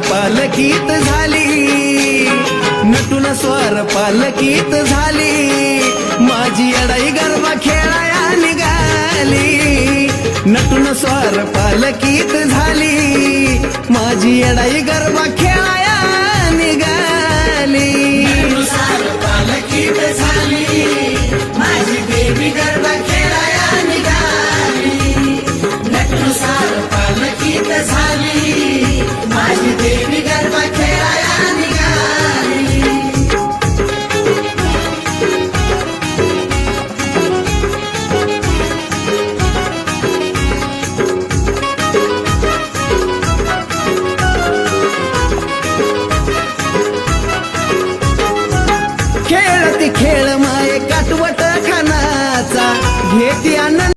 पालकीत झाली, नटून स्वार पालकीत झाली, माझी अडाई गरबा खेळाया निघाली, नटून स्वार पालकीत झाली, माझी अडाई गरबा खेळाया निघाली, स्वार पालकीत झाली, माझी देवी गरबा खेळाया निघाली, नटनुसार पालकीत झाली, माझी देवी गरबा खेळाया निघाली. खेळती खेळ माये काटवट खानाचा, घेती